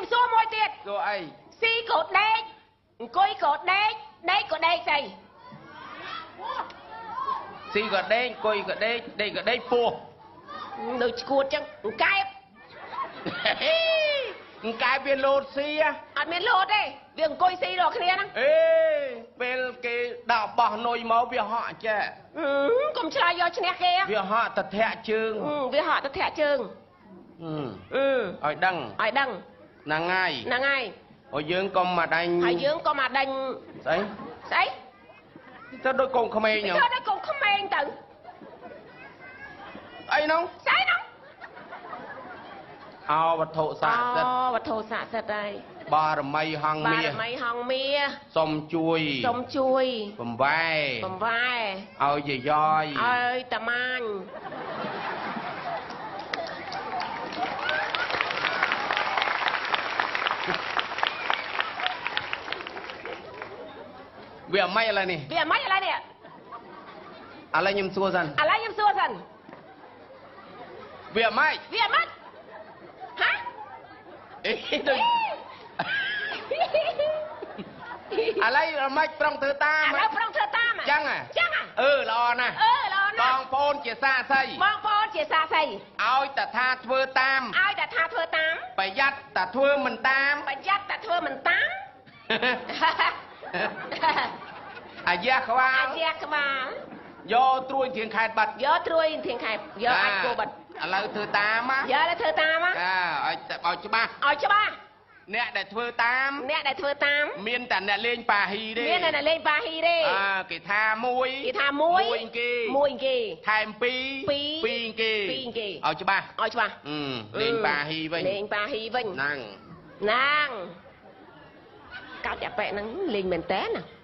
ខ្ញុំសួរមួយទៀតសួរអីស៊ីក៏ដេកអង្គុយក៏ដេកដេកក៏ដេកស្អីស៊ីក៏ដេកអង្គុយក៏ដេកដេកក៏ដេកពោះដូចឈួតចឹងអង្កែបអង្កែបវាលោតស៊ីអត់មានលោតទេវាអង្គុយស៊ីដល់គ្នាហ្នឹងអេពេលគេដាក់បោះនុយមកវាហក់ចេះកុំឆ្លើយយកឈ្នះគេវាហក់ទៅធាក់ជើងវាហក់ទៅធាក់ជើងឲ្យដឹងហ្នឹងហើយហើយយើងកុំមកដាញ់ហើយយើងក៏មកដាញ់ស្អីទៅដូចកូនក្មេងហ្នឹងទៅដូចកូនក្មេងទៅអីហ្នឹងស្អីហ្នឹងអោវត្ថុស័ក្តិសិទ្ធិវត្ថុស័ក្តិសិទ្ធិហើយបារមីហង្មាសុំជួយបំវែឲ្យយាយឲ្យតាម៉ាញវាមិនឥឡូវនេះវាមិនឥឡូវនេះឥឡូវខ្ញុំសួរសិនវាមិនហាអីដូចឥឡូវមិនប្រុងធ្វើតាមឥឡូវប្រុងធ្វើតាមចឹងល្អណាស់បងប្អូនជាសាស័យឲ្យតថាធ្វើតាមប្រយ័ត្នតែធ្វើមិនតាមអាយ៉ាក្បាលយកត្រួយធៀងខេតបាត់យកអាចគោបាត់ឥឡូវធ្វើតាមឲ្យច្បាស់អ្នកដែលធ្វើតាមមានតែអ្នកលេងប៉ាហ៊ីទេគេថាមួយគេថែម2គេឲ្យច្បាស់លេងប៉ាហ៊ីវិញហ្នឹងកាត់តែប៉ែហ្នឹងលេងមែនតើណា